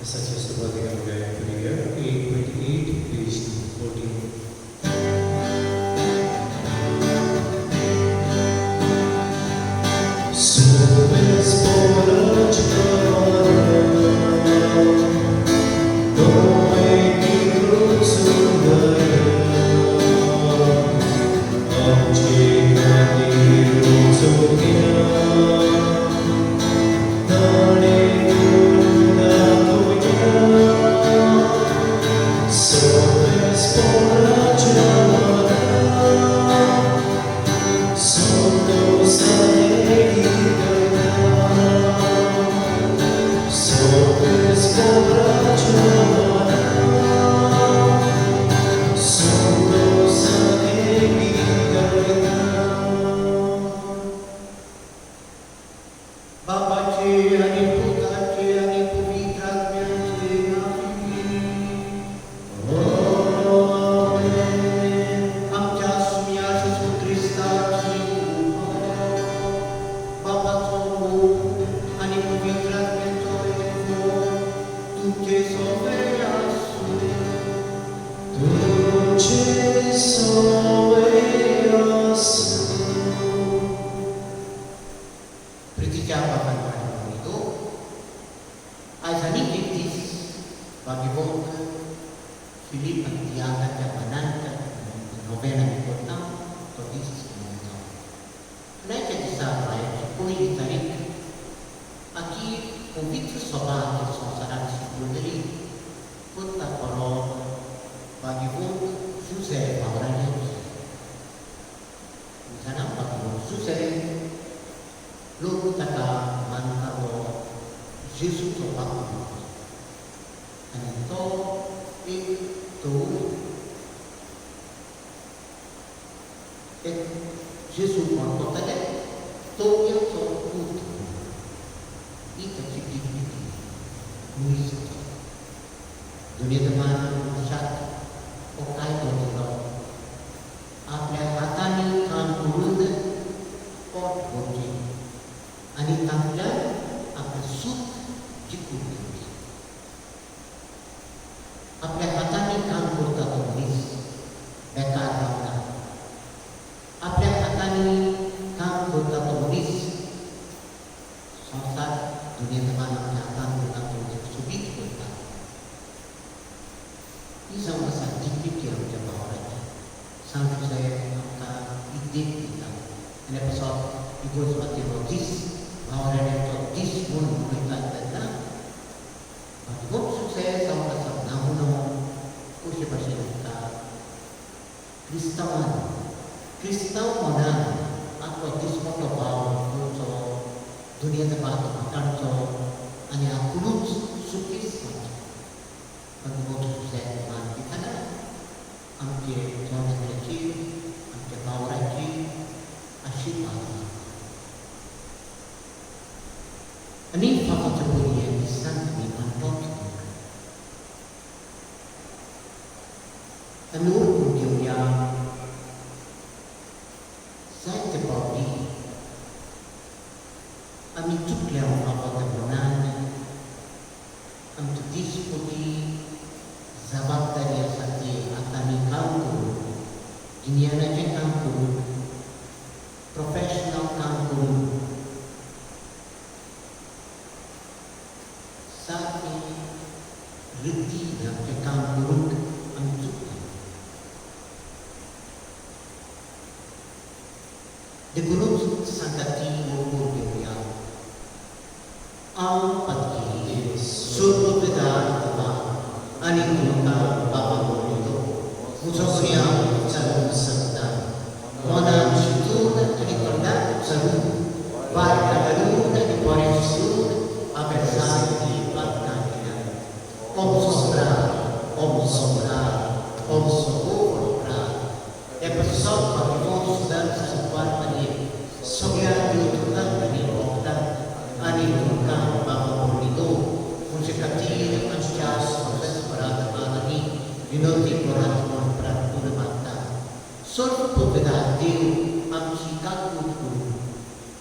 Such as the body of the year 828, page 14.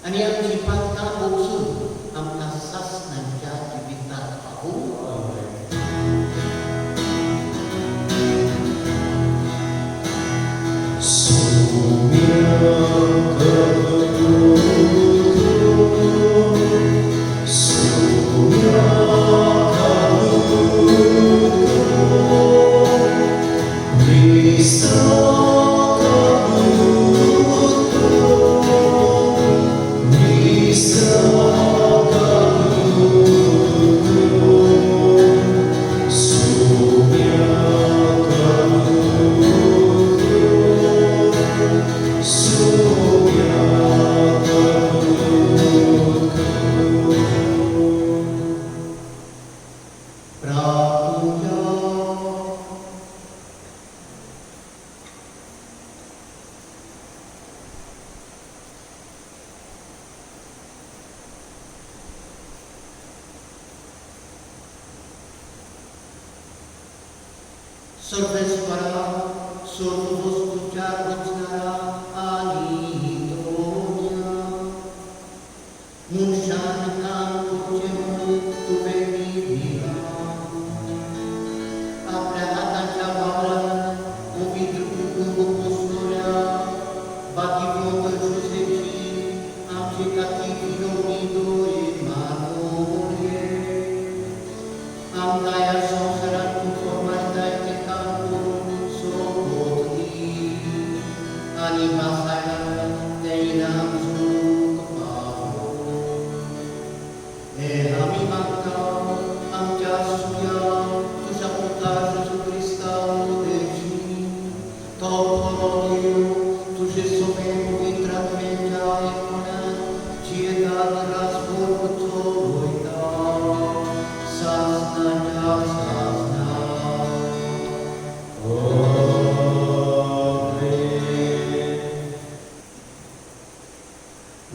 Aniang jipat ka buksun ang nasas ng jati bintang kahu सर्वेश्वरा सर्व वस्तूच्या रचणारा आणि तोन्या मनशान काम करचे म्हणून तुवें दिला आपल्या हाताच्या वावरात पवित्र कुटुंब पोसणाऱ्या बाकी जोसेफची आमची काती फिरवणी दोरे मानून घे आमकां ह्या संवसारात तूं फर्माय जाय तें काम करून सोबत दी आनी मासाळां तें इनाम जोडूंक पावो हे आमी मागता आमच्या सुया तुझ्या पुता जेजू क्रिस्तांव देशी तो बरो देव तुझे सगळे पवित्र आत्म्याच्या एकपणान जियेतात रासभर चलयता सासनाच्या सासना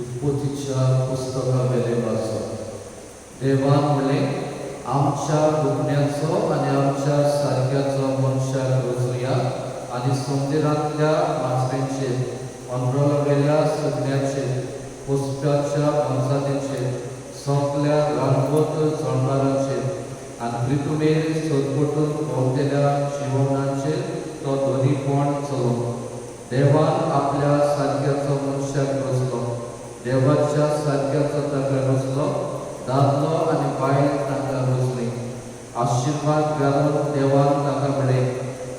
उत्पत्तीच्या पुस्तकावेले वाचप देवान म्हणलें आमच्या दुखण्याचो आनी आमच्या सारक्याचो मनशाक रचुया आनी समुद्रांतल्या माचऱ्यांचेर अंतराळावेल्या सगळ्याचेर पोसप्याच्या वंशाचेर सोंपल्या रानवट जळमाराचेर आनी पृथ्वीर सोदपटून भोंवतेल्या जिवनाचेर तो दोनीपण चलो देवान आपल्या सारक्याचो मनशाक रचलो देवाच्या सारक्याचो ताका रचलो दादलो आनी बायल ताका रचली आशिर्वाद घालून देवान ताका म्हणलें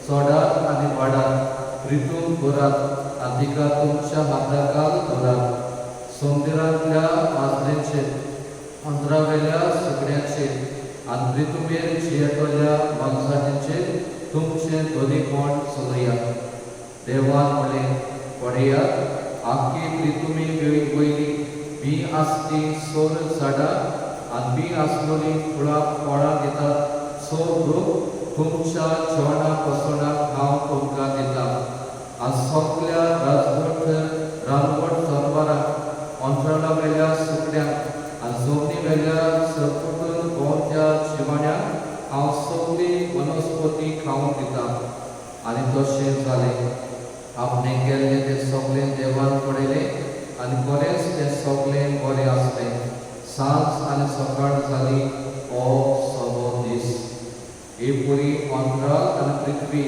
चडात आनी वाडात रितून करात अधिका तुमच्या हाताखाल दवरात समुद्रांतल्या माजरेचेर अंतरावेल्या सगळ्यांचेर आनी पृथ्वीर जियेतल्या मनशांचेर तुमचे दोनीपण चलया देवान म्हणलें पळयात आख्खी पृथ्वी वयली बी आसली सोर झाडां आनी बी आसलोली फळां दितात सोर तुमच्या जेवणा पसणाक हांव तुमकां दिता आनी सगळ्या रानवट जनावरांक अंतराळावेल्या सुकण्यांक आनी जमनीवेल्या सरपटून भोंवत्या जिवाण्याक हांव सगळी वनस्पती खावंक दिता आनी तशें जालें आपणें केल्लें तें सगळें देवान पळयलें आनी बरेंच तें सगळें बरें आसलें सांज आनी सकाळ जाली हो सगळो दीस हे पुरी अंतराळ आनी पृथ्वी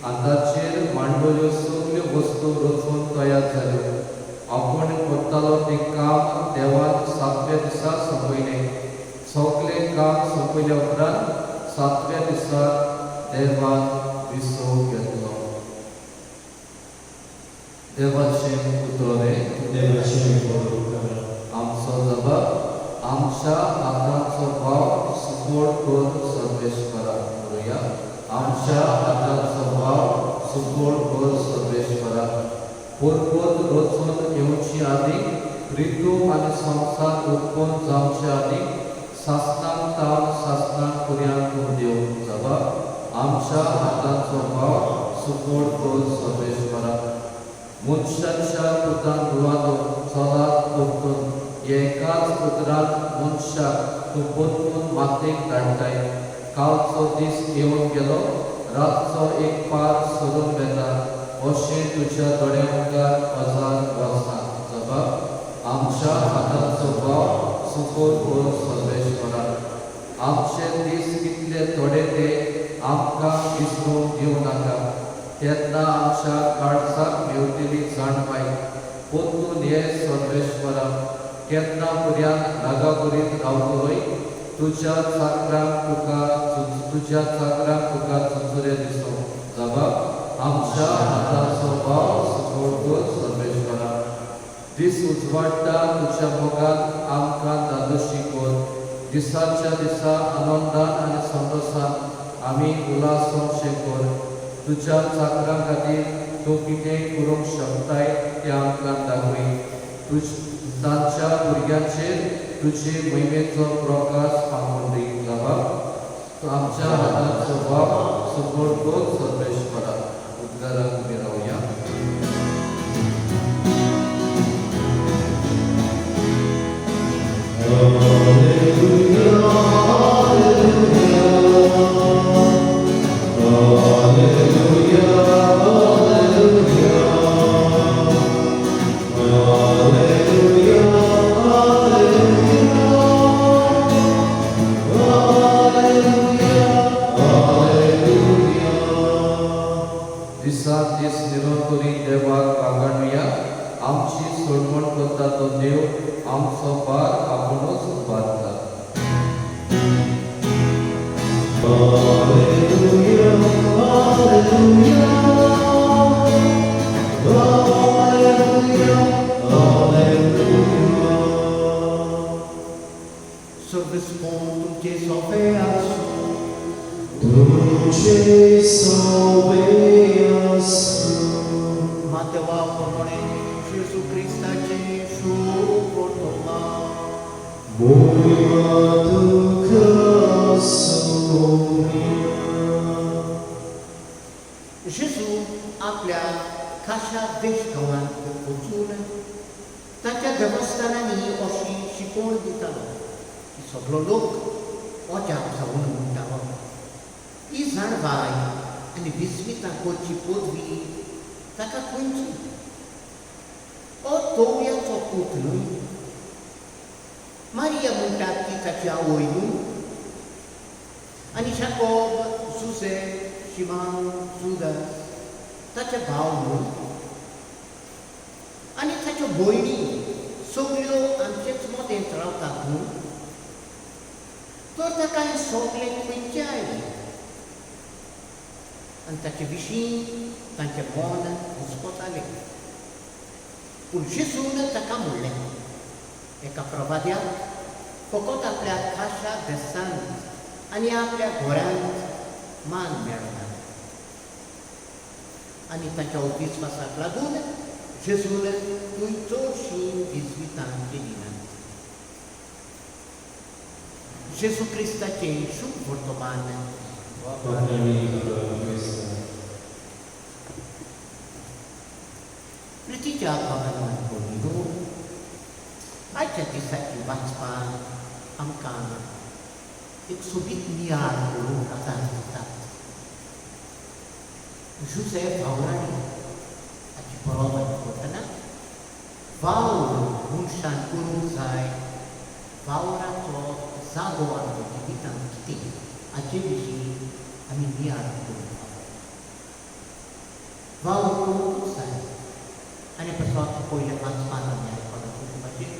आनी ताचेर मांडलेल्यो सगल्यो वस्तू रचून तयार जाल्यो आपूण करतालो तें काम देवान 7व्या दिसा सोंपयलें सगळें काम सोंपयल्या उपरांत 7व्या दिसा देवान विसव घेतलो देवाचें उतरलें आमचो जबाब आमच्या हातांचो भाव सुपोर्ट कर सर्वेश्वरा करूया आमच्या हातांचो भाव सुपोर्ट कर सर्वेश्वरा परपत रचून येवची आदीं ऋतू आनी संवसार उत्पन्न जावचे आदीं सासणाक ताव सासणाक पर्यांत तूं देव जबाब आमच्या हातांचो भाव सुपोर्ट कर सर्वेश्वरा मनशाच्या पुतान रुवादो चलात परतून एकाच उतरांत मनशाक तूं परतून मातेक धाडटाय कालचो दीस येवन गेलो रातचो एक पार सरून वेता अशें तुज्या दोळे मुखार हजार वर्सां जबाब आमच्या हातांचो भाव सुपोर्ट कर सर्वेश्वरा आमचे दीस कितले थोडे ते आमकां विसरून दिवं नाका तेन्ना आमच्या काळजाक मेवतेली जाणवाय परतून ये सर्वेश्वरा केन्ना पर्यांत नागा करीत रावतलोय तुज्या चाकरांक तुका चुचुरे दिसो जबाब आमच्या हातांचो भाव सुपोर्ट कर सर्वेश्वरा दीस उजवाडटा तुज्या मोगान आमकां दादोशी कर दिसाच्या दिसा आनंदान आनी संतोशान आमी उल्हासून कर तुज्या चाकरां खातीर तूं कितेंय करूंक शकताय तें आमकां दाखय तांच्या भुरग्यांचेर तुजे महिमेचो प्रकाश पावून दी जबाब आमच्या हातांचो भाव सुपोर्ट कर सर्वेश्वरा उद्गाराक उबी रावया Hallelujah, hallelujah, hallelujah. Răspund tutte soveasă, Duce sobeasă, Mateua Pomone, Gesù Christa Gesù Portoma, Boima ducasă Gesù आपल्या कशा देशकांत वचून ताच्या देवस्थानांनी अशी शिकवण दितालो की सगळो लोक ओजाप जावन म्हणटालो ही जाणवाय आनी विस्मितां करची पदवी ताका खंयची हो तोवयाचो पूत न्हय मारिया म्हणटात ती ताची आवय न्हय आनी शाकोब जुसेफ शिमान जुदास ताचे भाव न्हय आनी ताच्यो भयणी सगळ्यो आमचेच मदेंत रावतात न्हय तर ताका हें सगळें खंयचें आयलें आनी ताचे विशीं तांचें मन हुस्कोतालें पूण जेजून ताका म्हणलें एका प्रभाद्याक फकत आपल्या खाशा देसांत आनी आपल्या घरांत मान मेळटा आनी ताच्या विस्वासाक लागून जेजून थंय चडशीं विस्वितां केलीं नात. जेजू क्रिस्ताचें शुभ वर्तमान प्रितीच्या भावांत भयणीनो, आयच्या दिसाची वाचपाक आमकां एक सोबीत नियाळ करून आदार दितात. जुसेफ भावराणी हाची बरोबर करतना वावर मनशान करूंक जाय वावराचो जागो आमच्या जिवितांत कितें हाचे विशीं आमी नियाळ करूंक वावर करूंकूच जाय आनी तसोच पयल्या वाचपान आमी आयकलां कुटुंबाचेर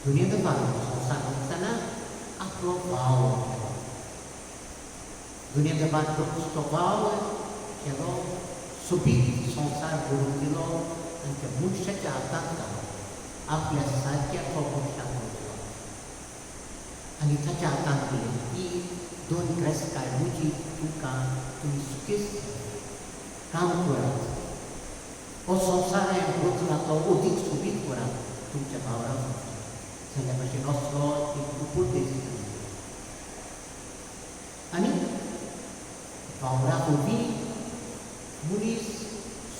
दुनियेदार संवसार आसतना आपलो भाव केलो दुनियेदार तो भाव केलो सोबीत संवसार घडोवन दिलो आनी त्या मनशाच्या हातांत घालो आपल्या सारक्याचो मनशाक घातलो आनी ताच्या हातांत दिलें की दोन क्रेस्तांव म्हजी तुमकां तुमी सुकेस काम करात हो संवसार हांवें घडोवन तो अदीक सोबीत करात तुमच्या भावराक जाल्या भशेन असलो एक उपदेश आनी भावराक उबी मनीस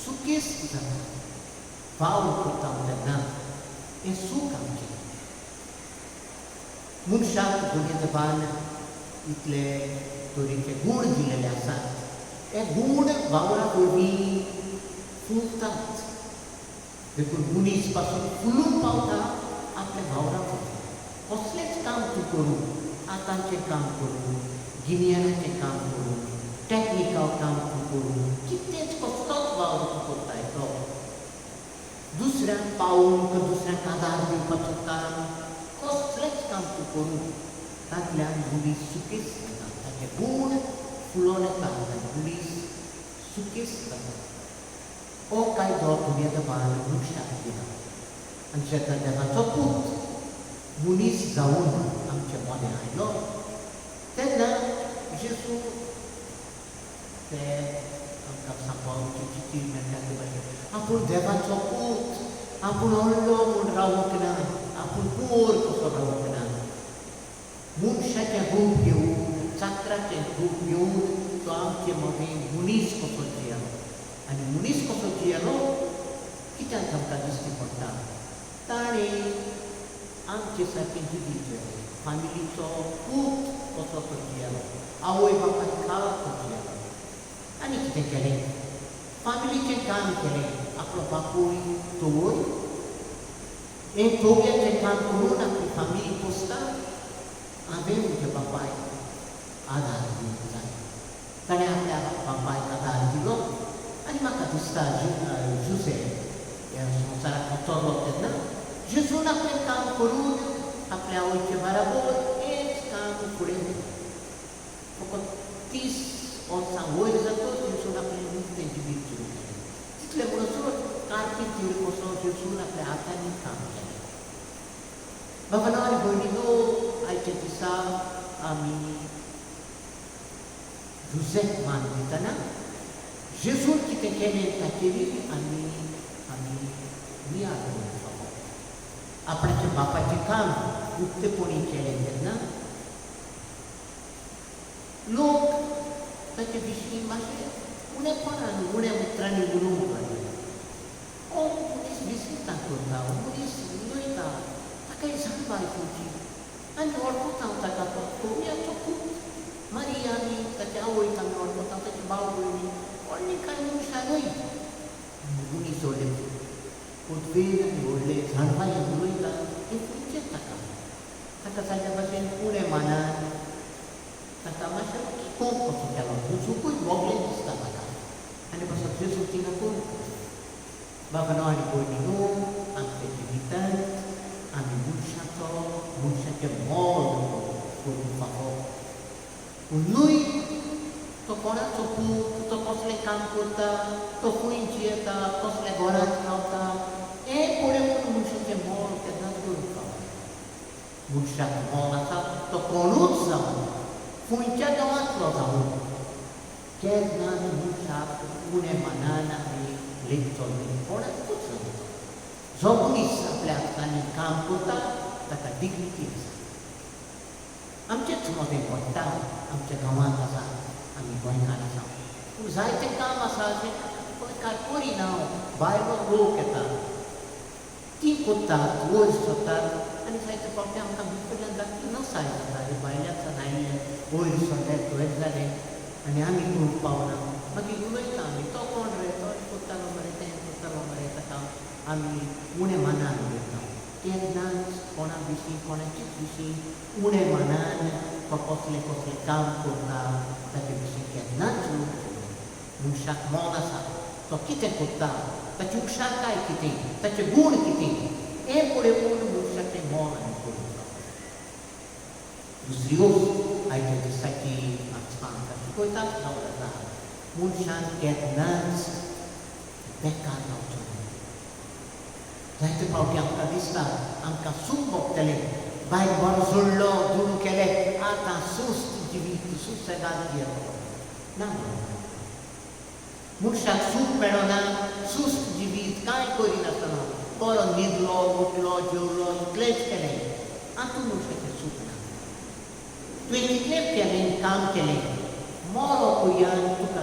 सुकेस जाता वावर करता तेन्ना हें सूख आमचें मनशाक दुनियेदान इतले तरेचे गूण दिलेले आसात हे गूण वावराक वरवीं फुलतात देखून मनीस पासून फुलून पावता आपल्या वावराक कसलेंच काम तूं करूं आतांचें काम करूं गिन्यानाचें काम करूं टॅक्निकल काम तूं करूं कितेंच कसलोच वावर तूं करता येतो दुसऱ्यांक पावूंक दुसऱ्यांक आदार दिवपाचें काम कसलेंच काम तूं करूं तातूंतल्यान मनीस सुकेस जाता ताचे गूण फुलोन येता आनी मनीस सुकेस जाता हो कायदो दुनियेदान मनशाक दिला आनी जेन्ना देवाचो पूत मनीस जावन आमचे मदें आयलो तेन्ना जेजू ते आमकां सांगपाची चिटी मेळटा ते भाशेन आपूण देवाचो पूत आपूण व्हडलो म्हूण रावूंक ना आपूण पोर कसो रावूंक ना मनशाचें रूप घेवन चाकराचें रूप घेवन तो आमचे मदें मनीस कसो जियेलो आनी मनीस कसो जियेलो कित्याक आमकां दिश्टी पडटा ताणें आमचे सारकें जिवीत जगलें फामिलीचो पूत कसो तो जियेलो आवय बापाय खाव तो जियेलो आनी कितें केलें फामिलीचें काम केलें आपलो बापूय तोवय हें तोवयाचें काम करून आपली फामिली पोसता हांवें म्हज्या बापायक आदार दिवंक जाय ताणें आपल्या बापायक आदार दिलो आनी म्हाका दिसता जुसेफ ह्या संवसाराक चलो तेन्ना जेजून आपलें काम करून आपल्या आवयचे बराबर हेंच काम फुडें व्हेलें 30 वर्सां वयर जातच थंयसून आपलें नुस्तें जिवीत सुरू केलें. तितले म्हणसर कार्तिक कसो थंयसून आपल्या हातांनी काम केलें. भावांनो आनी भयणींनो, आयच्या दिसा आमी जुझेक मान दितना जेजून कितें केलें ताचेरय आमी वियार करपाक. आपणाच्या बापाचें काम उक्तेपणी केलें तेन्ना लोक ताचे विशीं मातशें उणेपणान उण्या उतरांनी उलोवंक लागले. हो मनीस विस्तार करता, हो मनीस उलयता, ताका सांबाळ करची आनी वळखता हांव ताका तोवयाचो खूब मारी आमी ताचे आवयक आमी वळखता, ताचे भाव भयणी व्हडली कांय मनशां न्हय. मनीस व्हडले उदवेन आनी व्हडले झाडपांनी उलयता हें खंयचें ताका जाल्या भाशेन उणें मानान ताका मातशें खूब कसो केलो. दुसूकूय बोगलें दिसता ताका आनी कसो जेजू थिंगा कोण. भावांनो आनी भयणींनो, आमच्या जिवितांत आमी मनशाचें मोल करून फावो. न्हय तो कोणाचो पूत, तो कसलें काम करता, तो खंय जियेता, कसल्या घरांत रावता, हें पळोवन मनशाचें मोल केन्नाच करूंक फावना. मनशाक मोल आसा तो कोणूच जावं, खंयच्या गांवांतलो जावं, केन्नाच मनशाक उणें मानान आमी लेखचो न्हय, कोणाकूच जावं. जो मनीस आपल्या हातांनी काम करता ताका डिग्निटी आसा. आमचेच मदें पडटा, आमच्या गांवांत आसा, आमी गोंयकार आसा, पूण जायतें काम आसा अशें गोंयकार करिना. भायलो लोक येता, ती कोत्तात, वयर सरतात आनी जायते फावटी आमकां भितरल्यान धाकटी नसाय जाता. हे भायल्यान आयिल्ले वयर सरले, तुवें जालें आनी आमी करूंक पावना. मागीर उलयता आमी, तो कोण रे, तो करतालो मरे, तें करतालो मरे, ताका आमी उणें मानान उलयता. केन्नाच कोणा विशीं, कोणाचेच विशीं उणें मानान तो कसलें काम करता ताचे विशीं केन्नाच उलोवंक. मनशाक मोल आसा, तो कितें करता, ताची हुशारकाय कितें, ताचे गूण कितें, हें पळोवन मनशाचें मोल आमी करूंक. दुसरी गोश्ट आयच्या दिसाची वाचपां आमकां शिकयतात जावन आसा, मनशान केन्नाच बेकार रावचो न्हय. जायते फावटी आमकां दिसता आमकां सूख भोगतलें, भायर बरो जोडलो, जोडू केलें, आतां सुस्त जिवीत सुसेगाद जियेतलो. ना, मनशाक सूख मेळना, सुस्त जिवीत कांय करिनासतना बरो न्हिदलो, उठलो, जेवलो, इतलेंच केलें, हातूंत मनशाचें सूख ना. तुवें कितलें केलें, काम केलें, मरो पर्यंत तुका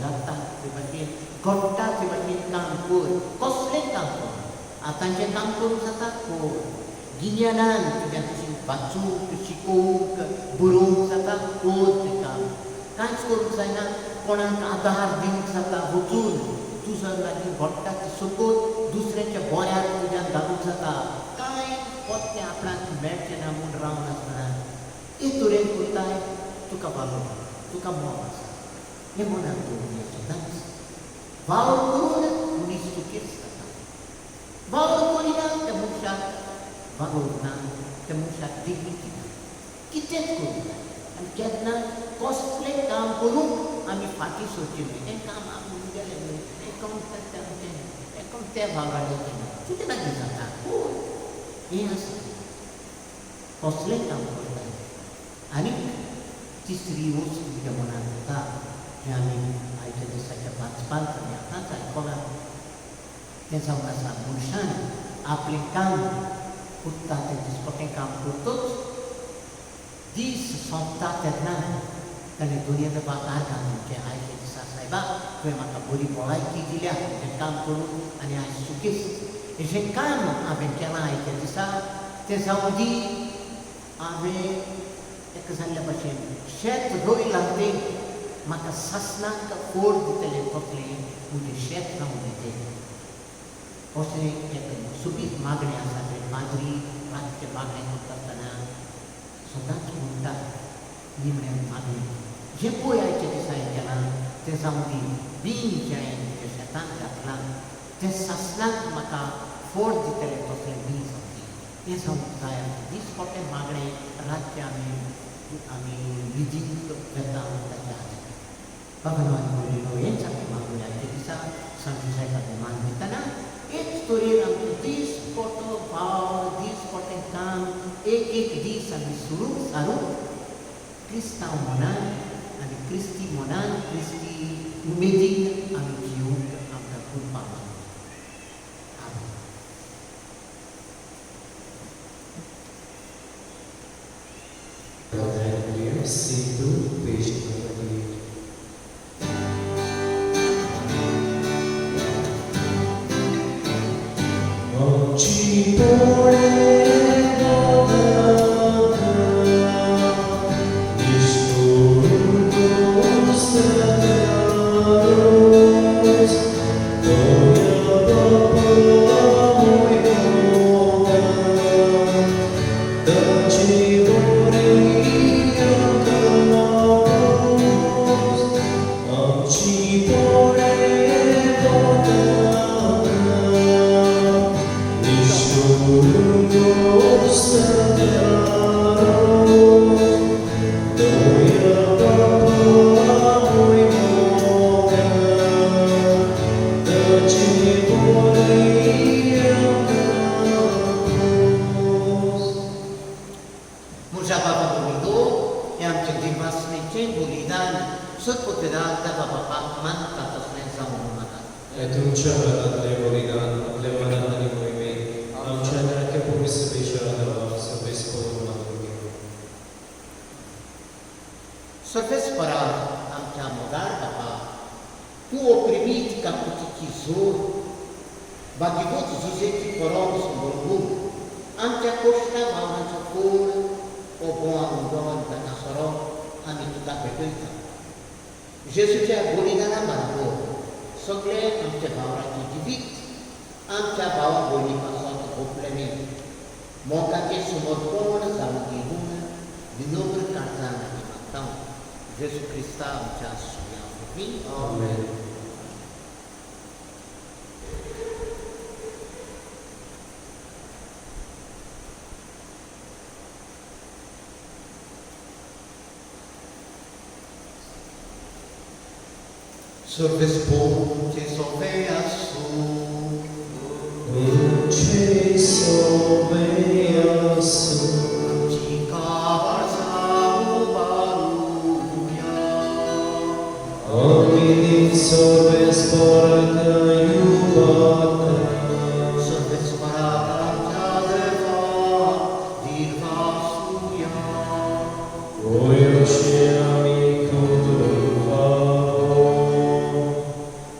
जाता ते भाशेन, घडटा ते भाशेन काम कर, कसलें काम कर. आतांचें काम करूंक जाता कर, गिन्यानान तुज्या कुशीक वाचूंक, शिकोवंक, बरोवंक जाता कर तें काम. कांयच करूंक जायना, कोणाक आदार दिवंक जाता वचून, तुजो लागीं घडटा तें सकयल दुसऱ्याच्या बोऱ्यार तुज्यान घालूंक जाता. कांय पत्तें आपणाक मेळचें ना म्हूण रावन आसतना हे तरेन करताय, तुका वालो, तुका मोल आसा. हें मनाक दवरचें नाच. वावर करून मनीस सुखीच जाता. वावर करिना त्या मनशाक वागोर ना, त्या मनशाक डिग्निटी ना, कितेंच करूंक जाय. आनी केन्ना कसलें काम करूंक आमी फाटीं सरचें न्हय. हें काम आमी गेलें न्हय, हें काम त्या भावाडे केलें, कितें लागीं जाता हें आसा. कसलें काम करता. आनीक तिसरी वस्त तुज्या मनांत येता, जें आमी आयच्या दिसाच्या वाचपांत आमी आतांच आयकलां, तें जावन आसा मनशान आपलें काम करता तें दिसपटें काम करतोच दीस सोंपता तेन्ना ताणें दुनियेदाबाद घालून जें आयच्या दिसा सायबा तुवें म्हाका बरी भलायकी दिल्या तें काम करून आनी आयज सुखीच जें काम हांवें केलां आयच्या दिसा तें जावं दी हांवें एका जाल्ल्या भशेन शेत रोयलां तें म्हाका सासणाक फोड दितलें तसलें म्हजें शेत जावं दितें. अशें एक सुबीत मागणें आसा तें माद्री रातचें मागणें करता आसतना सदांच म्हणटा निमणें मागणें जें पळय आयच्या दिसा हांवें केलां तें जावं दी बीं जें हांवें म्हज्या शेतांत घातलां तें सासणाक म्हाका फोड दितलें तसलें बीं जावं दी. हें जावंक जाय. दिसपटें मागणें रातचें आमी विधीक वेता ताच्या Paganoan mo rin sa aking mga ginagawa sa San Jose Kapiman kita na story ang this photo power, this photo kam, di sa bisulong sarong Krista monan, ani Kristi monan, Kristi umeding ang Diyo ang kagumpaman. Amen. Hallelujah. C2, page 28. Oggi volevo disturbo staros, doia dagli vorrei oggi volevo Musa Bapa Bumido, yang cedimas necen bulidan, sutputedan da Bapa Pakman katas nesa mumatan. E तुमच्या घरातले बलिदान आपल्या मनात आणि मोहिमेत आमच्या नाट्य पवित्र देवा सभेस करून मागून घेऊ. Surface para amca modal Bapa, tu oprimit kaputi zor, bagi vot zuzeti korom sumbolgum, amca koshna mawan sakul, o boang doan tanasoro, ami tuta betuita. Jesus ya bolidana marbo, sogle amca bawra jivit, amca bawa boli pasal komplement. Moga ke sumorpon zamugihuna, dinober kartana imatang. Jesus Krista amca suya fufi. Amen. Surface bom te sovea su. Ci soveas Omni sorbes porta iubata Surface para deva dirva suya. Oiociami curva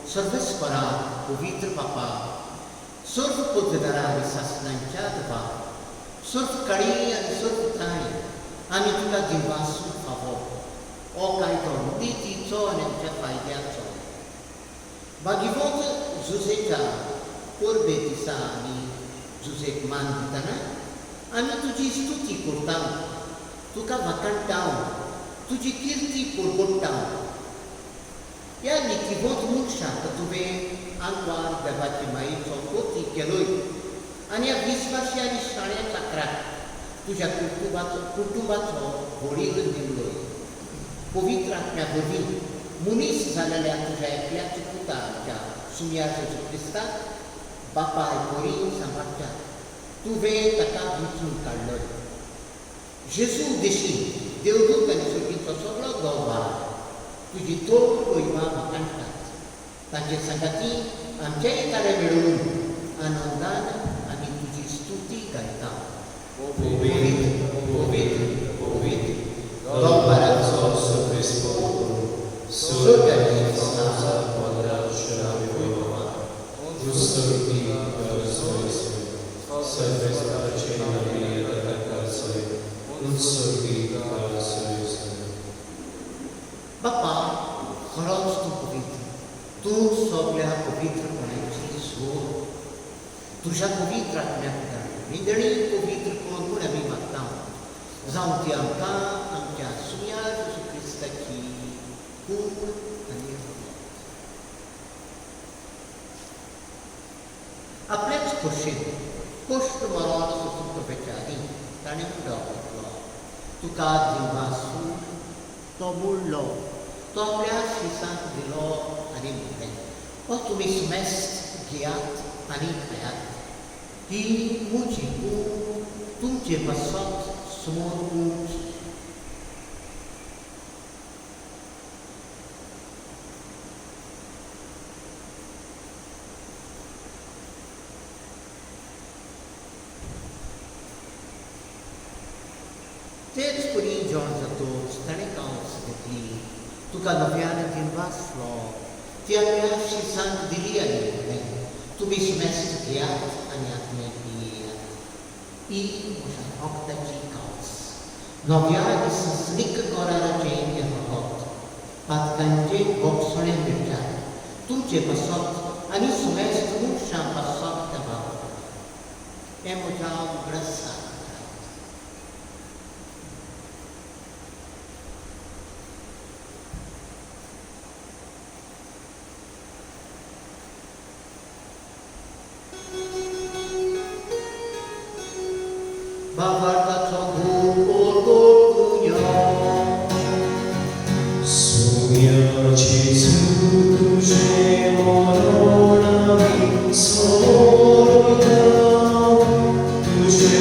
Surface para pavitra Papa. Surf putdara visas nanchatva. Surf kari and surf thai. Ami tuka dirva su favor. O kaito niti cho nanchatva idea. Bagi vot Zuzeka korbe tisani Zuzek manditana ami tuji stuti kurtam tuka vakantau tuji kirti kurbotam ya nikivot muksha tatuve anwar dabati mai chokoti keloi ania visvasya ni shanya chakra tuja kutubat bori gundiloi pavitra na bodi munis zalale tuja ekya cukuta ja sumya Jesus Krista Bapa Kori Sambatta tuve taka bitu kaloi Jesus deshi deudut kan suki tosoglo doba tuji to koima makanta tanje sagati amcai kare melun anandan ani tuji stuti gaita Ovid doba Sosso rispondo surga di Senza quadraccia viva Giusto di verso Serve space la via da casa Un sorriso verso Bapa khoroz tu pavitra tu soglea pavitra konechi so tuja pavitra knapta nidani pavitra konuna mi matam zaunti amka amka suya Jesus Krista ki kur ani aplex koshin kost marana susup pechadi tani muda tu ka divasu tomullo तो आपल्या शिसांक दिलो आनी म्हणलें हो तुमी सुमेस्त घेयात आनी खायात ही म्हजी कूड तुमचे पासत समोर उंच तेच परी जेवण जातोच ताणें कावच घेतली तुका नव्यान दिवंक आसलो ती आपल्या शिसांक दिली आनी म्हणलें तुमी सुमेस्त घेयात आनी आपले पियेयात ही म्हज्या रोगताची कावच नव्या आनी सणसीक गोराचें हें रगत पातकांचे गोगसणे मिरच्यात तुमचे पासत आनी सुमेस्त मनशां पासत त्या बाबा हें म्हज्या उगडासा Bavartaco Gurgunya Sumia Gesù Duce Moronami Sorda Duce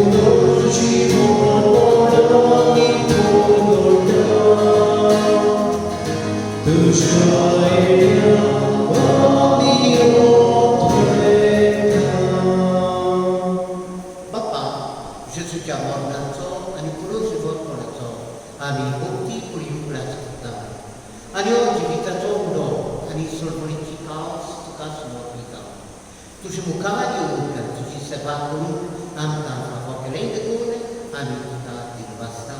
Udorci Moronami Purgorda Duce Aelia Vamio Jezucia mornaco ani purużywot konaco ani bukti puriubrać kta ani oggi vitato uno ani solvonici kaos tukas mornika tuż mukali uka tuż sebakulu amta fakelende kune ani tuta dilvasta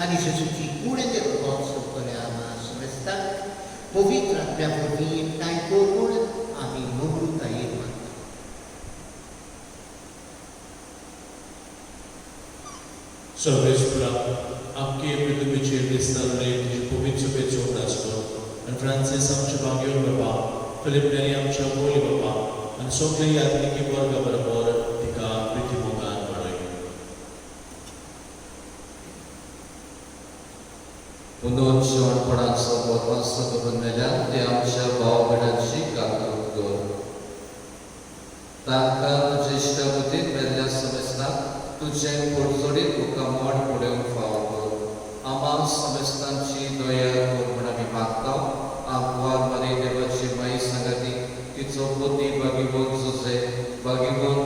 ani Jezuci kune de rogozo kole ama semesta povitra piavorvi tai kormule ami nobruta irma Sovraspra, आपके पृथ्वी चेहरे स्थल में पवित्र पेचो राजको, और Francis हम चबागियों बाबा, Philip नेरी हम चबोली बाबा, और सोगले यात्री की वर्ग बराबर दिखा पृथ्वी मोगान बढ़े। उन्होंने शोण पढ़ान सोबत वास्तव बनमेला ते आमच्या भावगडांची काकूर तांकां ज्येष्ठ बुद्धीत मेल्ल्या समजतात तुझे पोटजोडीत तुका मोड पुडेवंक फावो कर आम्हा समस्तांची दया कर म्हण आमी मागता आमकां मरे देवाची माई सांगाती तिचो पोती बागिबोन जुजे बागिबोन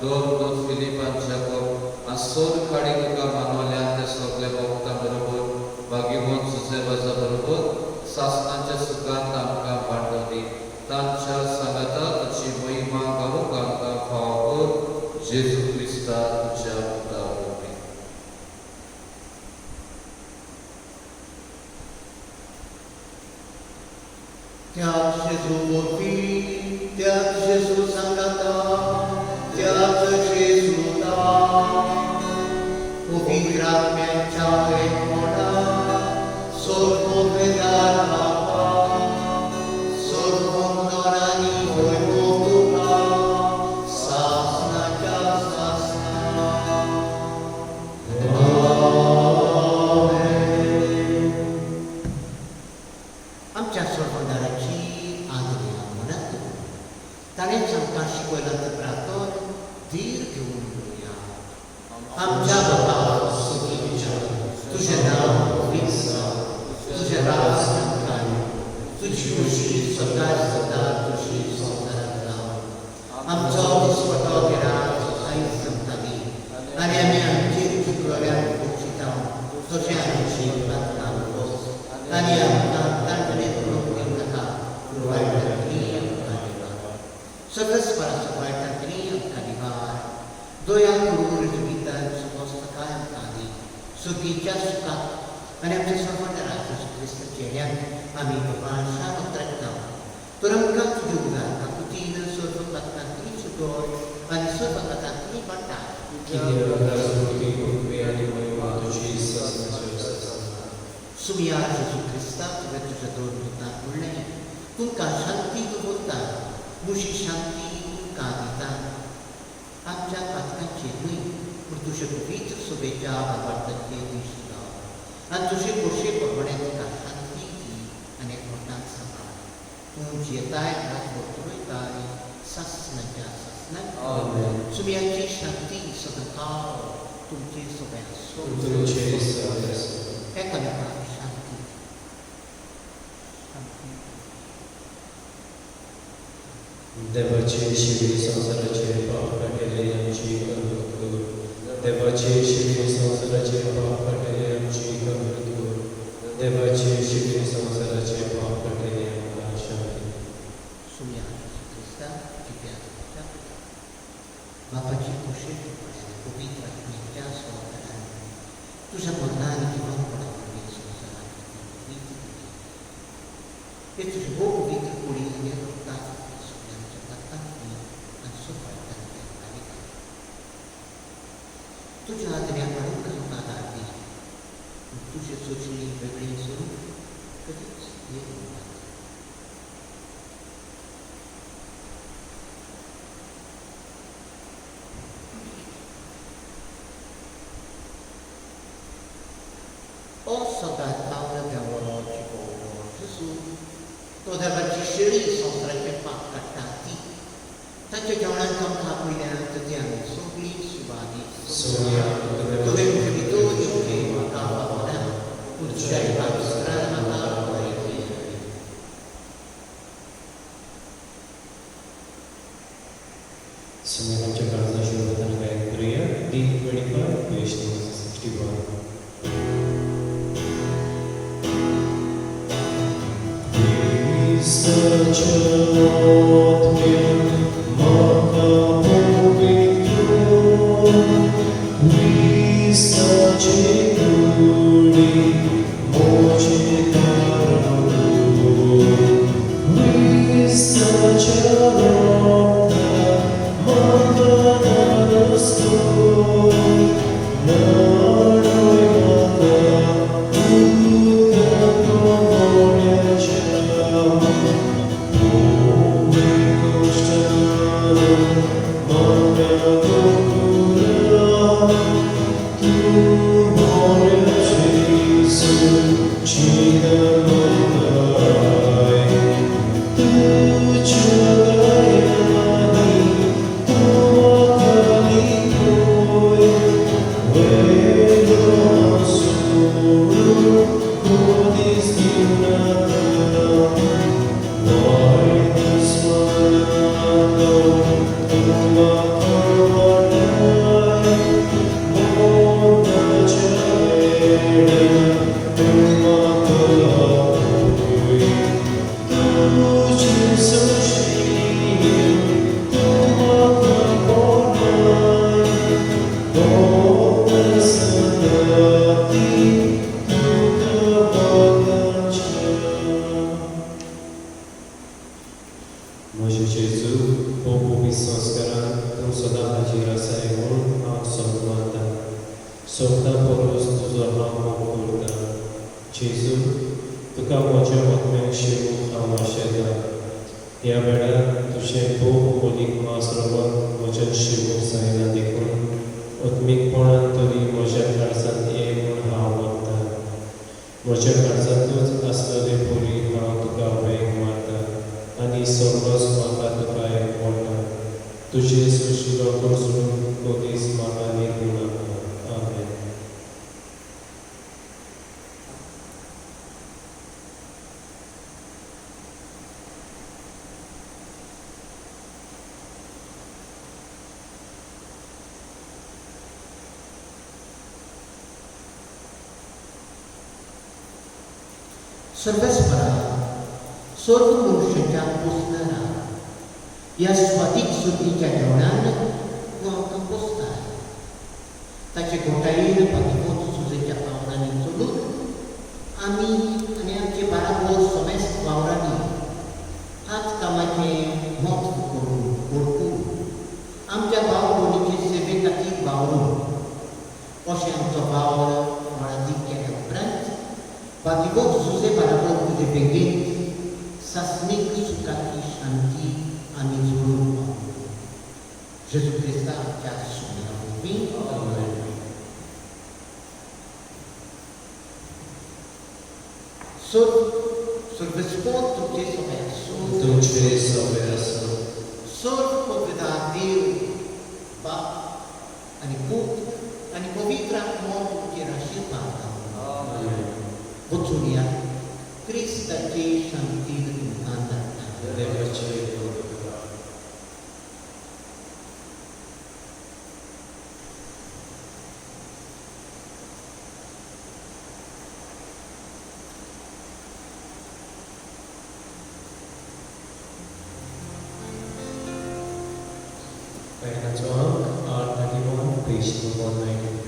दोन फिलिपांच्या कोप आसोर काडी तुका मानवल्या ते सगळे भक्तां बरोबर बागिबोन जुजे वाजा बरोबर सासणाच्या सुखांत आमकां वांटोवनी तांच्या सांगाता तुजी महिमा गावूंक आमकां फावो कर Gesù Cristo ci ha dato. Te-ați Gesù vorbi, te-ați Gesù sangata, te-ați Gesù da. Uvirat mea cea remona, sorbo vedata pa, sorbo dorani voi moduka, sasna ca sasna. Amen. Amच्या सर्वंदाराची आदरणीय म्हणत ताणें आमकां शिकयलां तें प्रार्थना धीर घेवन उलोवया आमच्या बाबा तुझें नांव पवित्र जावं तुझें राज नामकाय तुजी खुशी सदांच सदा तुजी संवसारांत जावं आमचो दिसपटो गिराय आयज जमताली आनी आमी आमचेर चिकलोल्यान पोक्षिता तशें आमची प्रार्थना उलोवस आनी आमकां तांतणे करूंक दिवं नाका वायटांतली आमकां निवार सकस पराचो वायटांतली आमकां निवार दया करून जिवितांत समस्तकाय आमकां दी सुखीच्या सुखांत आनी आमच्या सर्वंतराक जेजू क्रिस्ताचे ह्यान आमी प्रभाशान उतरता तर आमकां तुजी उदार काकुतीन सर्व पथकांतली सुटोर आनी सर्व पथकांतली पडटा सुमिया जेजू क्रिस्ता तुवें तुज्या दोन पुतांक म्हणलें तुमकां शांती दवरता मुशी शांती तुमकां दिता आमच्या पातकांचेर न्हय पूण तुजे पवित्र सोबेच्या वार्तांचेर दीस लाव आनी तुजे खोशे प्रमाणे societate, la autorità, sasnaja sasnat. Amen. Sumiaci shanti sadakar, tumci sobeso. Tutti adesso. Ecco la parola shanti. Shanti. देवाचे शिवी संसाराचे पाप काढलेले आमची कबूल कर. देवाचे शिवी संसाराचे पाप काढलेले आमची कबूल कर. देवाचे शिवी संसाराचे पाप काढलेले आमका शांती. Sumiaci Krista, ci piace. Bapaci coscienza, pubblica, minchia, sola. Tu sei portare di nuovo la pubblica, sola. E tu sei buono, vita, pulita, mi ha portato. Tu ce la teneam aruncă în fata artist. Tu ce soții pe prinsul, vedeți, e urmat. O soldat Paolo teologico, Gesù, toate văcișerii s-au strepepat cartati. Tace che un anche un capo in alto di anni, sono qui su vari. Sonia, Dove un capitolo che guardava ora, un cielo va a strada ma va a Sonia Jakarta Shuratan Gayatria, D25, page 61. Może Jezu, Bogu Sanskara, tu sada hajira sayon, a sokmata. Sokta poros tuzaha mokurta. Jezu, tuka moja matmen shivu amasheda. या वेळा तुझे भोग मोदीक मासरोवन म्हज्या शिवूक जायना देखून उत्मीकपणान तरी म्हज्या काळजांत ये म्हूण हांव मागतां. म्हज्या काळजांतूच आसलेले पुरी हांव तुका वेग मारतां आनी सर्वस म्हाका तुका एकवटा. तुजे सुशिलो करसून मदींच म्हाका निर्गुण कर. आमेन. Servespera, sorbu murșăcea postăra, iar sfatic suticea georană, cu altă postare. Tace cocaină, paticotul suzecea pauranitului, ami neamce parabol somesc paurani, hat camate mot curcu, am ce bauru nici se vecati bauru, o și am to bauru, maradiche de brand, Pativot Zuse parabol dependent, sasnik sukati shanti amizuru. Gesù Cristo chiar sună vin. Sot सर्वस्पोत तुझे समयासो तुझे सवयासो सर्व पवित्र देव बाप आणि पुत्र आणि पवित्र आत्मा तुझे आशीर्वाद वचूया क्रिस्ताची शांती तुमकां धाडटा देवाचे Paginato ang 31, page 193.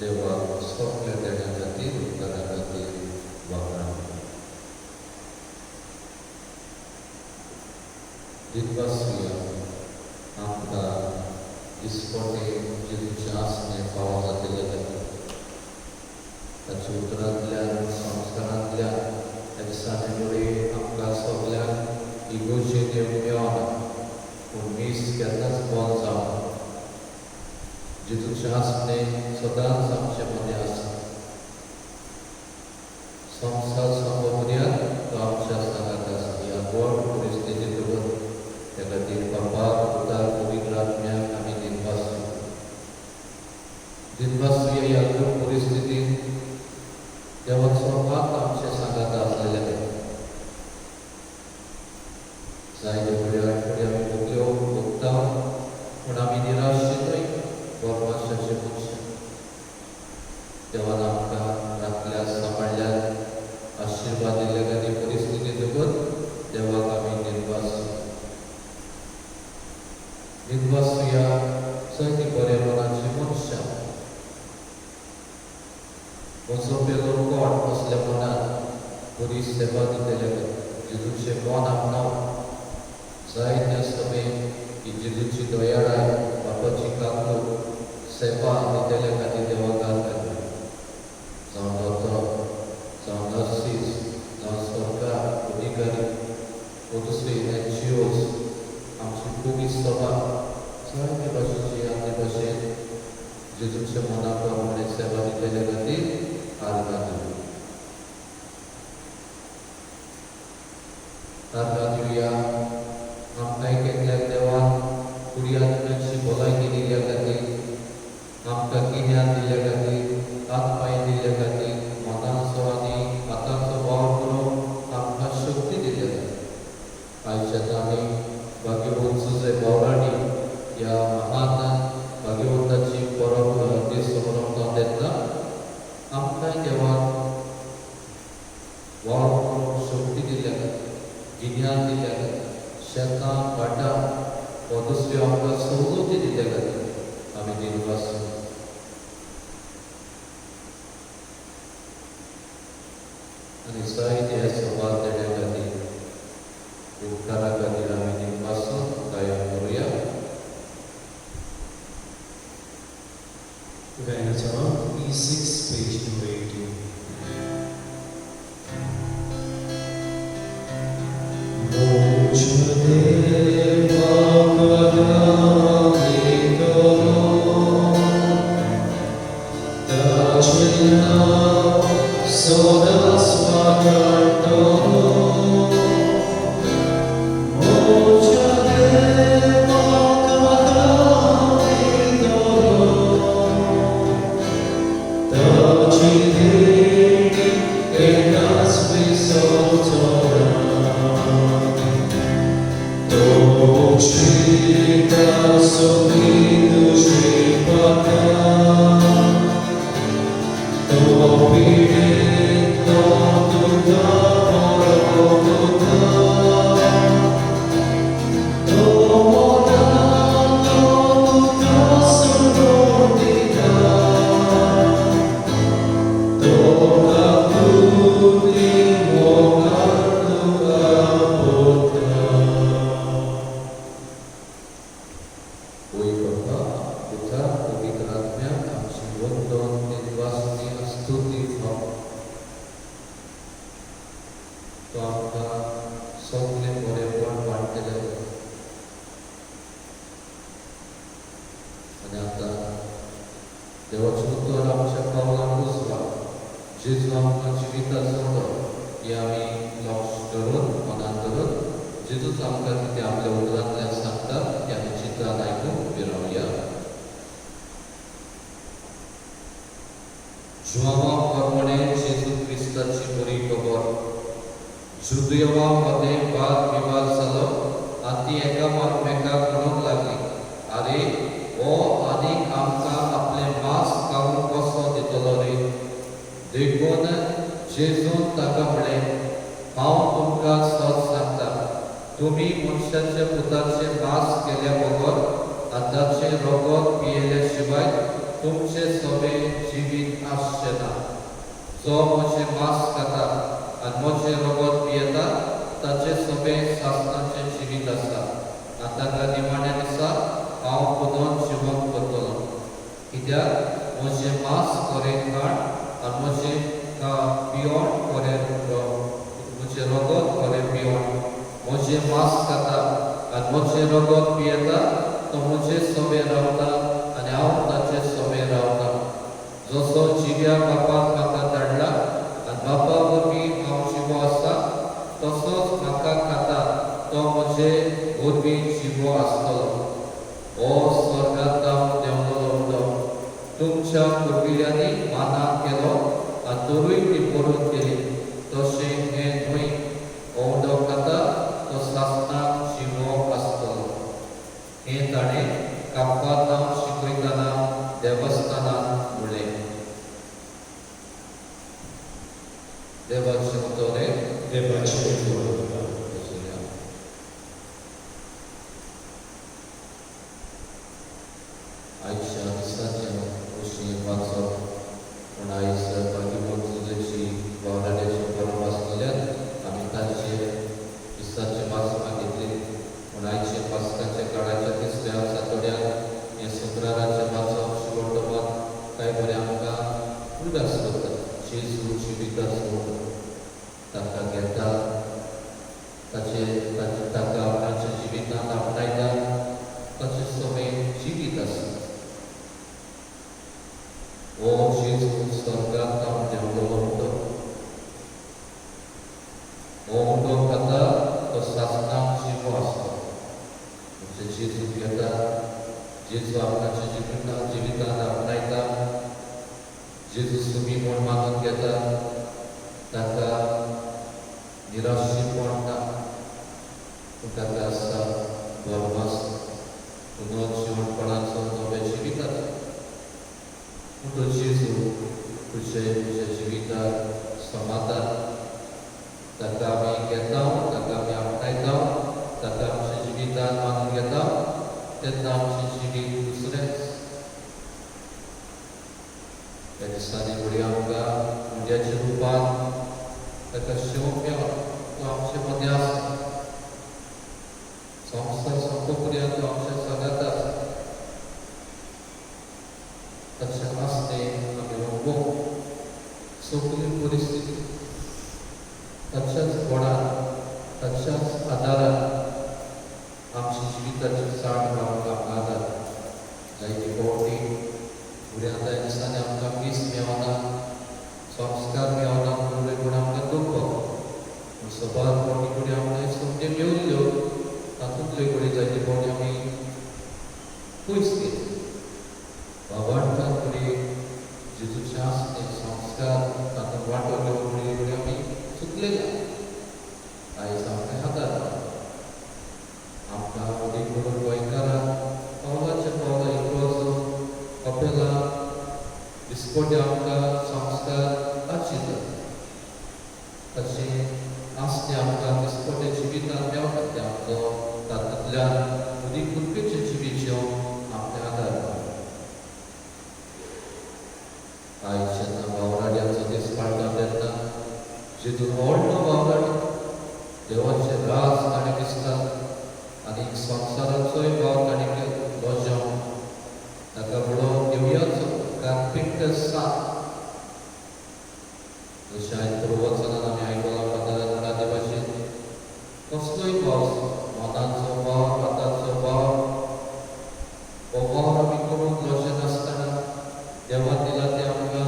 देवा स्वप्न देण्यासाठी करण्यासाठी वापरा जितवासूया आमकां दिसपटे जितूच्या आसने फावो जातले ताच्या उतरांतल्यान संस्कारांतल्यान त्या दिसांनी मुळे आमकां सगल्यांक इगोचे देव मेळना पूण मीस केन्नाच बंद जावना जितूच्या आसने सदांच आमचे मदें आसा संवसार संबोधण्यात तो आमच्या सांगात आसा ह्या व्हड परिस्थितींतून त्या खातीर बापाक उदार पवित्र आत्म्याक आमी दिनवासूया ह्या खूब परिस्थितींत देवाचो हात आमचे सांगात आसलेले जायते आठवडे आमी भोगल्यो भोगता पूण आमी निराशेतूय परमेश्वराचे मनशां देवान आमकां राखल्यात सांबाळल्यात आशिर्वाद दिले खातीर परिस्थिती जगत देवाक आमी निर्वासुया जायती बरे मनाची मनशां म्हजो पेलो कोण असल्या मनान बरी सेवा दितले जेजूचे मन आपणाव जायते समय ही जेजूची दयाळाय बापाची काकूळ सेवा दितले खातीर देवाक घालता जावं दोतोर जावं नर्सीस जावं सरकार अधिकारी वो दुसरे NGOs आमची पोलीस सभा जायते भाशेची आनी भाशेन जेजूचे मना प्रमाणे सेवा दितले खातीर आर्गां दिवया आमकां एकल्याक देवान बरी आत्म्याची भलायकी दिल्या खातीर आमकां गिन्यान दिल्या खातीर हात पांय दिल्या खातीर मनाचो आनी हाताचो वावर करून आमकां शक्ती दिल्या आयच्या आमी भाग्यवंत सुजे भोवराणी ह्या महान भाग्यवंताची परब दीस समोर येता आमकां देवान वावर करून शक्ती दिल्या खातीर गिन्यान दिल्या खातीर शेतां भाटां वा दुसऱ्यो आमकां सवलती दिल्या खातीर आमी निर्वासू आनी जायते सवाल देण्या खातीर उपकारा खातीर आमी निर्वासू गायन करुया गायनाचो E6 पेज नंबर 18. तशें हें थंय ओंडो खाता तो सासणाक देवाचे उतरले देवाचे उतरले आयच्या दिसाच्या उशी वाचो पूण आयज बाकी तुझ्याची वावराड्याची बरोबर आसलेल्यान आमी ताचे दिसाचे वाच मागितले पूण आयचे पास्काच्या काळाच्या तिसऱ्या सातोड्याक हे शुक्राराचे वाचप शेवटोपात कांय बरें आमकां उदास करता जेजू जिविताचो ताका घेता ताका आपणाच्या जिवितांत आपणायता ताचे सवय जिवीत आसा ओ जेजू स्वर्गांत देवलो म्हणटो हो म्हणटो खाता तो सासणाक जिवो आसता म्हणजे जेजू घेता जेजू आपणाच्या जिवितांत आपणायता जेजू सुमी म्हूण मानून घेता ताका निराशीपण ना पूण ताका आसा धर्मास पुनः जीवनपणाचो नव्या जिविताचो तो जेजू तुझ्या जिविताक समाधान ताका आमी घेता ताका आमी आपणायता ताका आमच्या जिवितांत मानून घेता तेन्ना आमचें जिवीत दुसरेंच त्या दिसांनी फुडें आमकां उद्याच्या रुपान ताका शेवक मेळ्ळो तो आमचे मदें आसा संवसार सोंपो पर्यंत तो आमच्या सगांत आसा ताचें आस्तें आमी अणभव सगळी परिस्थिती ताच्याच गोडान ताच्याच आदारान आमच्या जिविताची साठ आमकां आदार जायती फावटी फुडें आतां दिसांनी आमकां मीस मेळना संस्कार मेळना म्हणून पूण आमकां दुख्ख पूण सबार फावटी फुडें आमकां समजे मेवल्यो तातूंतल्यो फुडें जायती फावटी आमी पयस गेले बाबांतल्यान फुडें जेजूचे आस्ते संस्कार तातूंत वांटो घेवन फुडें फुडें आमी चुकलेले आयज आमकां आदार आमकां उदीक म्हणून गोंयकारांक पावलाच्या पावला इतलो कपेला दिसपट्टे आमकां संस्कार आशिल्ले ताचे आस्ते आमकां दिसपट्टे जिवितांत मेळटा ते आमचो तातूंतल्यान उदीक कुटुंबीचें जिवीत जिवन आमकां आदार आयज जेन्ना वावराड्याचो दीस पाळटा तेन्ना जेजू व्हडलो वावराडी देवाचें राज ताणें दिसतात आनी संवसाराचोय भाव ताणें लोजावन ताका बरो देवयाचो कार्पेंटर साथ जशें आयज प्रवचनान आमी आयकलां फादरान ते भाशेन कसलोय भाव मनाचो भाव हाताचो भाव हो भाव आमी करून लोजे नासतना देवान दिला ते आमकां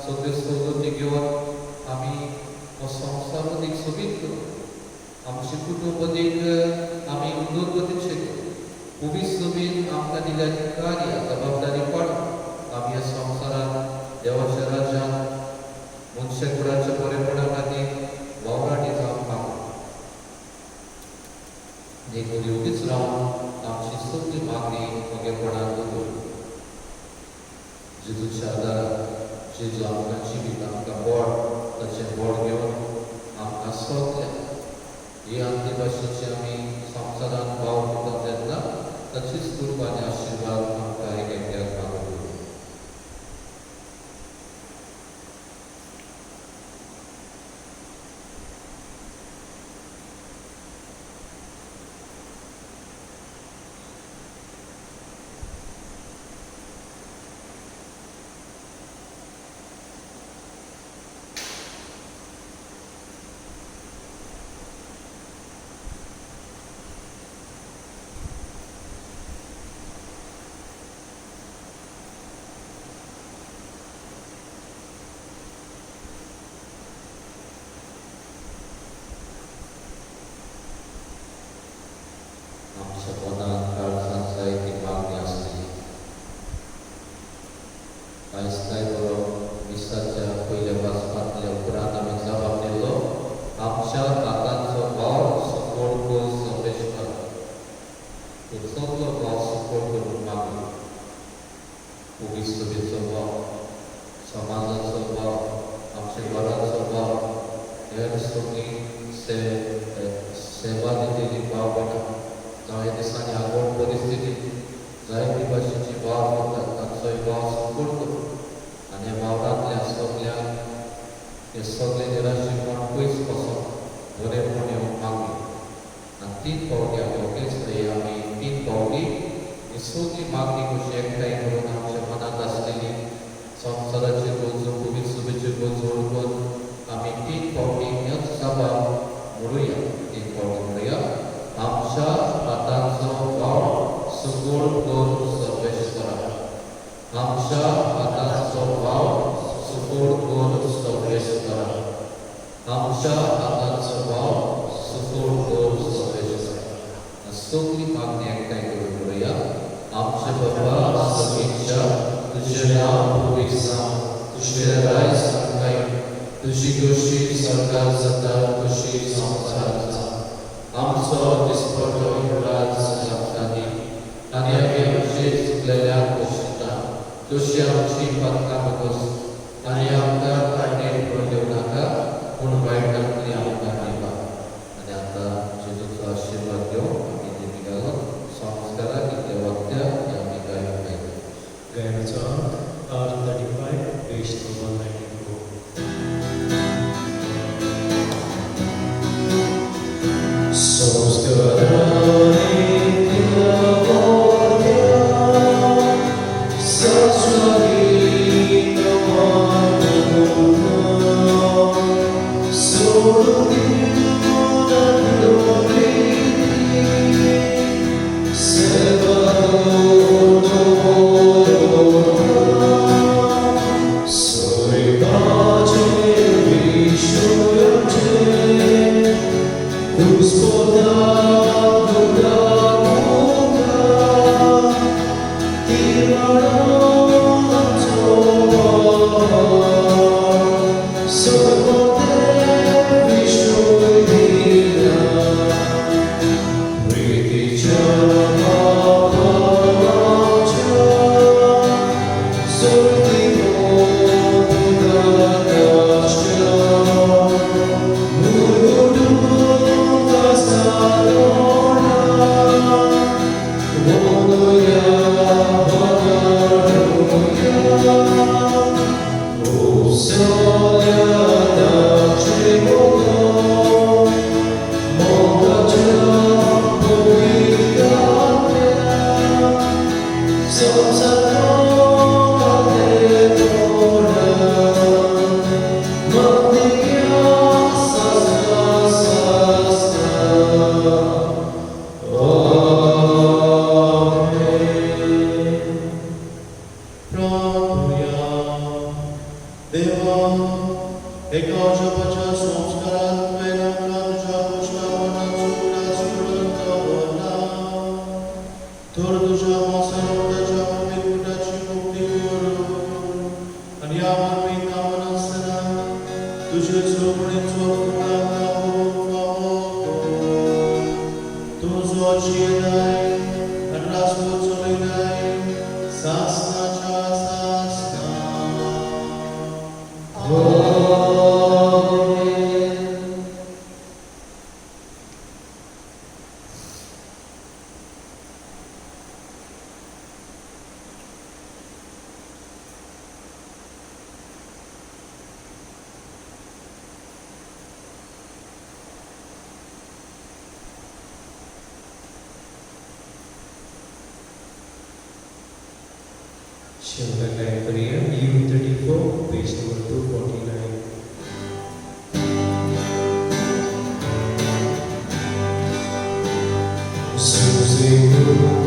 सगळ्यो सवलती घेवन आमी हो संवसार अदीक सोबीत करून आमचें कुटूंब अदीक आमी उदरगतीचें करून भविश्यबीन आमकां दिल्लें कार्य जबाबदारी पाडून आमी ह्या संवसारांत देवाच्या राज्यांत मनशा कुळाच्या बरेपणा खातीर वावराटी जावंक मागूं देखून येवतीच रावन आमची सगळी मागणी मोगेपणान दवरून जेजूच्या आदारान जेजू आमकां जिवीत आमकां बोड ताचें बोड घेवन आमकां सोदलें ही आमची भाशेची आमी संवसारांत भाव करता तेन्ना ताचीच कृपा आनी आशिर्वाद आमकां एक एकट्याक मागूं आमच्या मनांत काळजांत जायती मागणी आसली आयज कांय बरो दिसाच्या पयल्या वाचपांतल्या उपरांत आमी जबाब दिल्लो आमच्या हातांचो भाव सपोर्ट करून संदेशकार तो सगळो भाव सपोर्ट करून मागलो भविश्यबीचो भाव समाजाचो भाव आमच्या घराचो भाव Versoki सेवा दिलेली बावगण जाय दिसांनी आगोड परिस्थिती जायती भाशेची वाव करतात तांचोय वाव संपूर्ण करून आनी वावरांतल्या सगल्यांक हे सगळे निराशेपण पयस पासून बरेपण येवंक मागली आनी तीन फावटी आमी रोखडीच पळय आमी तीन फावटी ही सगळी मागणी कशी एकठांय करून आमच्या मनांत आसलेली संवसाराची गरजो पवित्र सभेच्यो गरजो ओळखून आमी तीन फावटी ह्योच सभा म्हणुया तीन फावटी म्हणुया आमच्या हातांचो वाव सगोळ करून सर्वेश्वरा आमच्या हातांचो वाव सगोळ करून सर्वेश्वरा आमच्या हातांचो वाव सगोळ करून सर्वेश्वरा सगळी मागणी एकठांय करून म्हणुया आमचे बाबा सगळींच्या तुझें नांव पवित्र जावं तुझें राय सांगाय तुझी कशी सरकार जाता कशी संवसारांत जावं आमचो दिसपटो राज जावंदी आनी आमी आमचे चुकलेल्यांक बसयता तशी आमची पातकां बगस आनी आमकां काडणेर पडल्यो नाका पूण वायटांतली आमकां निवा आनी आतां जेजूचो आशिर्वाद घेवन आमी देवी घालून संस्काराक इतलें वाक्य आमी गायक गायनाचो R35 page 194. U34, page number 249. Susie